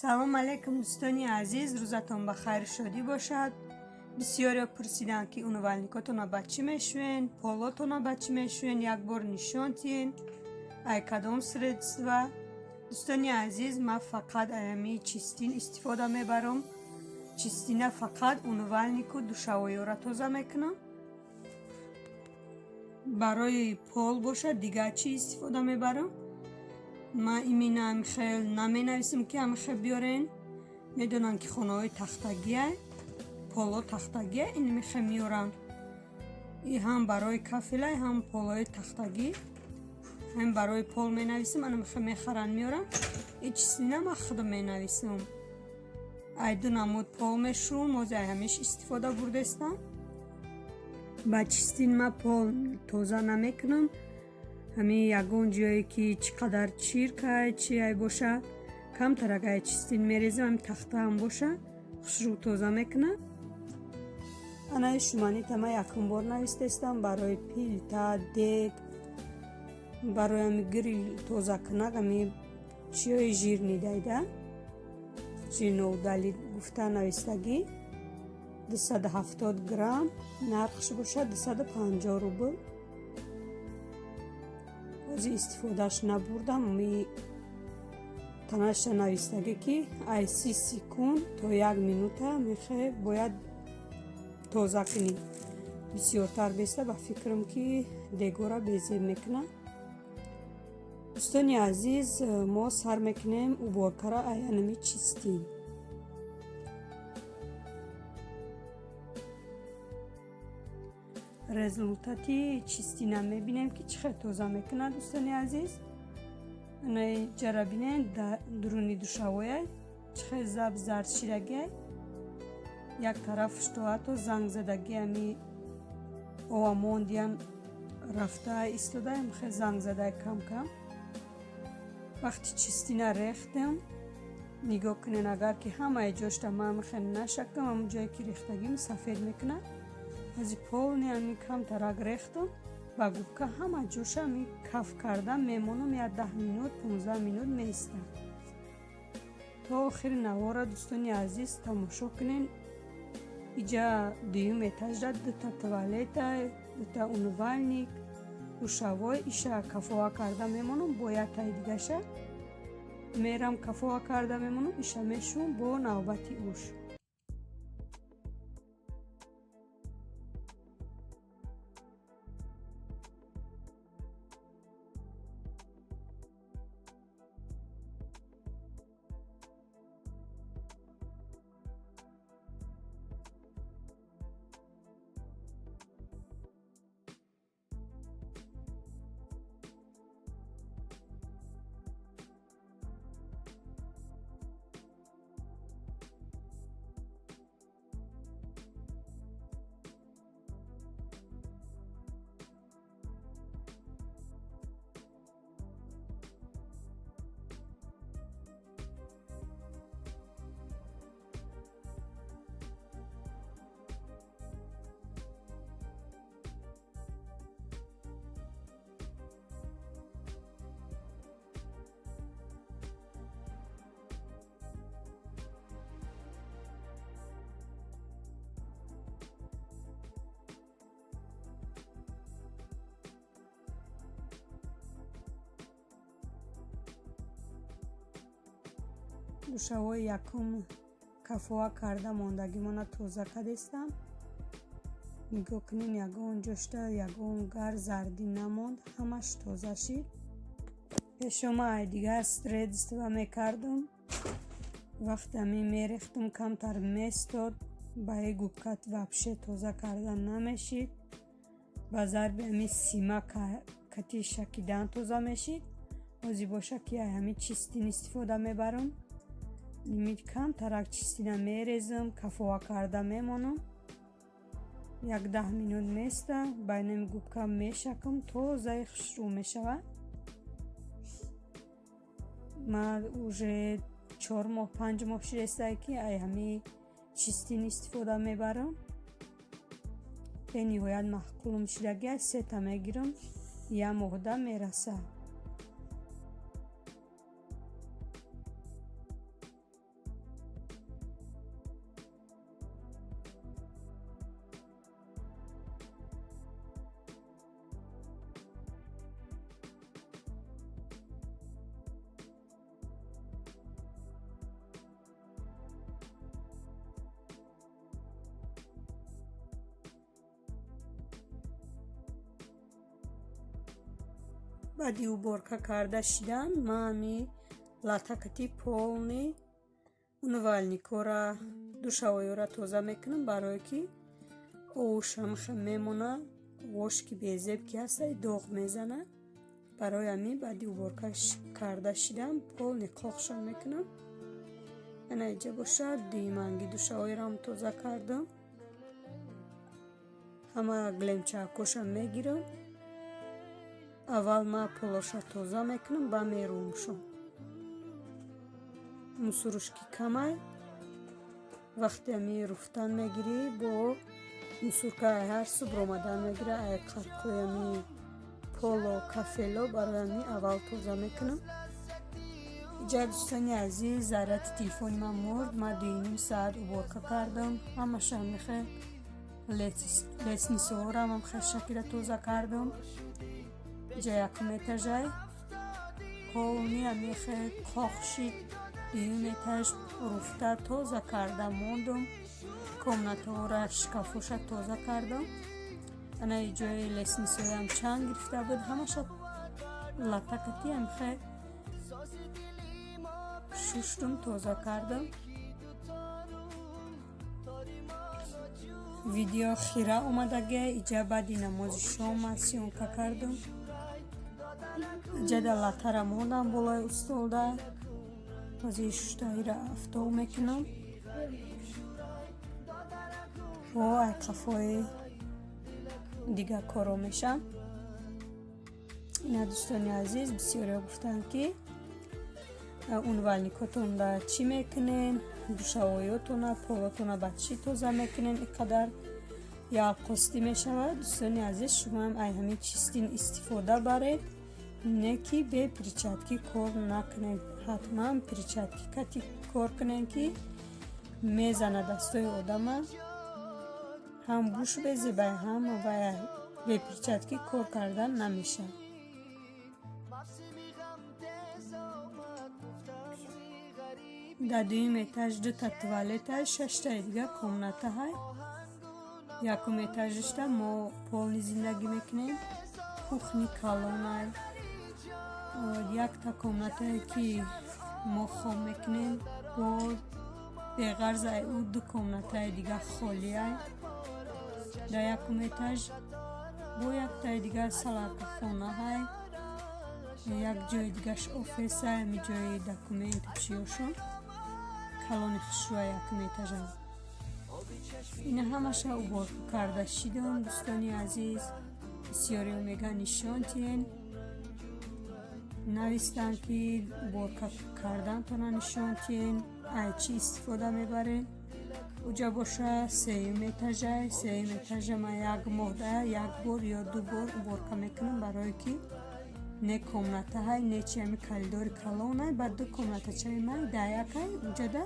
салом алейкум дӯстони азиз, рӯзатон ба хайр шодӣ бошад. бисёриё пурсиданд ки унувальникотона ба чӣ мешӯен, полотона ба чӣ мешӯен, як бор нишон тиҳен ай кадом средства. дӯстони азиз, ман фақат аями чистин истифода мебарам. чистина фақат унувальнику душавоёра тоза мекунам. барои пол бошад дигар чӣ истифода мебарам? ман имина амихел наменависам ки амихел биёрен. медонам ки хонаҳои тахтагия поло тахтагия ин михел миёрам. и ҳам барои кафела ҳам полои тахтагӣ ҳам барои пол менависам. ана михел мехаранд миёрам. и чистина ман худам менависам. ай ду намуд пол мешӯм мози ай ҳамеш истифода бурдестам. ба чистин ман пол тоза намекунам. ҳамин ягон ҷое ки чӣ қадар чиркай чӣ ай боша камтар агар чистин мерезам ҳамин тахтаам боша хушрӯ тоза мекунам. ана шуманита ман якум бор навистестам барои пилта дег барои ҳами гирил тоза кунак ҳамин чиёи жирни дайда жирноудали гуфта навистагӣ 270 грамм нархш бошад 250 рубл. ози истифодаш набурдам. ми танаша навистагӣ ки ай 30 секунд то 1 минута мехе бояд тоза кунӣ. бисёртар беста ба фикрам ки дегора безеб мекуна. дӯстони азиз, мо сар мекунем уборкара айянами чистин. результати чистина мебинем ки чӣ хел тоза мекунад. дӯстони азиз, ана ҷара бинен дуруни душавоя чӣ хел заб зард шидагия як тарафш то ҳатто занг задагия ми овамондиям рафта истода хел занг задай кам кам. вақти чистина рехтем нигоҳ кунен агар ки ҳамаи ҷошта ман хел нашакам ҳамун ҷое ки рехтагим сафед мекунад. ази полни ами камтарак рехтам ба губка ҳама ҷоша ми каф кардан мемонам я 10 минут 15 минут меистад. то охири навора дӯстони азиз тамошо кунен. иҷа дуюм этажда дута туалета дута унувальник душавой иша кафоа карда мемонам бо яктай дигаша мерам кафоа карда мемонам иша мешум бо навбати уш. душавои якум кафоа карда мондагимона тоза кардестам. нигоҳ кунин ягон ҷошта ягон гар зардӣ намонд ҳамаш тоза шид. пешома ай дигар средства мекардам. вақте ами мерехтум камтар местод ба и губкат вабше тоза кардан намешид. ба зарби ами сима кати шакидан тоза мешид. ози боша ки ай ами чистин истифода мебарам. нимит камтарак чистина мерезам кафоа карда мемонам. як 10 минут места байнами губка мешакам то заи хушрӯ мешавад. ман уже 4 моҳ 5 моҳ шидестае ки ай ҳами чистин истифода мебарам. бениҳоят маҳқулум шидагия сета мегирам я моҳда мераса. баъди уборка карда шидан ман ҳами латакати полни умывальникора душавоиёра тоза мекунам, барое ки овушам мемона, вош ки безеб ки ҳастай доғ мезана. барои ҳамин баъди уборка карда шидам полни қоқшон мекунам. ана иҷа бошад дуюманги душавоиёрам тоза кардам. ҳама глемчаакошам мегирам. аввал ман полоша тоза мекунам, ба мерумушам. мусурушки камай вақте ами руфтан мегирӣ бо мусурка ҳар субҳ омадан мегира ай қарқои ами поло кафело барои ами аввал тоза мекунам. иҷа дӯстони азиз заррати телефони ман мурд. ман 2.5 соат уборка кардам. ҳамашам мехе леснисоҳорам ҳам хел шакира тоза кардам. иҷа якум этажай полни ами хел қоқши дуюм этаж руфта тоза карда мондам. комнатаҳора шкафоша тоза кардам. ана иҷои леснисоям чанд гирифта буд, ҳамаша латакати ами хел шуштум тоза кардам. видео хира омадаге. иҷа баъди намози шом сёнка кардам. иҷа дар латара мондам болои устолда. ҳозир шуштаҳира афтов мекунам. бо айқафои дигар коро мешам. ина дӯстони азиз бисёриҳо гуфтанд ки умывальникотонда чӣ мекунен, душавоиётона полотона ба чӣ тоза мекунен, инқадар ялқостӣ мешавад. дӯстони азиз шумоам ай ҳамин чистин истифода баред, не ки бе перчатки кор накунед. ҳатман перчатки кати кор кунен ки мезана дастои одама. ҳам буш безебай ҳам бе перчатки кор кардан намешавад. дар дуюм этаж 2 туалета, 6 дигар комната ҳай. якум этажишта мо полни зиндагӣ мекунем. кухни калонай, якта комнатае ки мо хоб мекунем. бо беғарзай ӯ 2 комнатаи дигар холияй. дар якум этаж бо яктаи дигар саларкахона ҳай. як ҷои дигаш офисай, ами ҷои документу чиёшон. калони хушрӯа якум этажа. ина ҳамаша уборка карда шидам. дӯстони азиз бисёриҳо мегӯянд нишон тиен навистанд ки уборка кардантона нишон тиен ай чӣ истифода мебарен. уҷа боша сеюм этажай. сеюм этажа ман як моҳда як бор ё 2 бор уборка мекунам, барое ки не комната ҳай не чи ами калидори калонай. баъд 2 комнатачаи май дар якай уҷада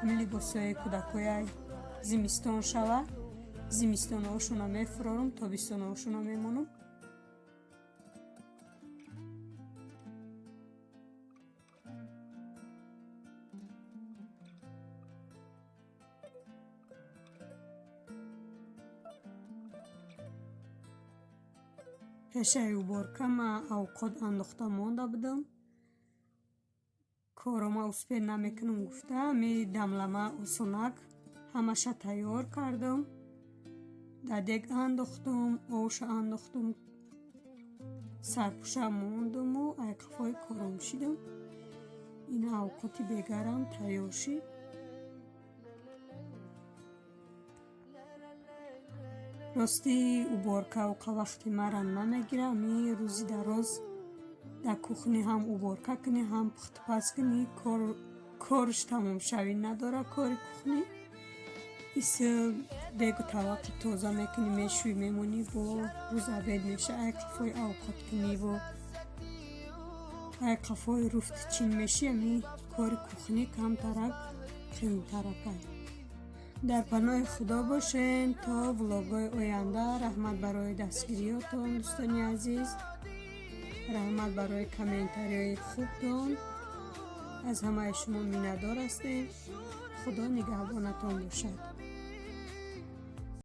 ами либосҳои кӯдакояй зимистон шава. зимистонаошона мефурорам, тобистонаошона мемонам. пешаи уборка ман авқот андохта монда будам. корома успеҳ намекунам гуфта ами дамлама осонак ҳамаша тайёр кардам. дар дег андохтам, оша андохтам, сарпӯша мондаму айқафои кором шидам. ина авқоти бегарам тайёр шид. рости уборка авқа вақти мара намегира. ами рӯзи дароз дар кухни ҳам уборка кунӣ, ҳам пухтупаз кунӣ, корш тамомшавӣ надора. кори кухни иса дегу таваққи тоза мекунӣ, мешӯӣ, мемонӣ, бо рӯз абед меша айқафои авқот кунӣ, бо айқафои руфти чин мешӣ. ами кори кухни камтарак қиёнтаракай. дар паноҳи худо бошен то влогҳои оянда. раҳмат барои дастгириётон дӯстони азиз. раҳмат барои комментариҳои хубтон. аз ҳамаи шумо миннатдор ҳастем. худо нигаҳбонатон бошад.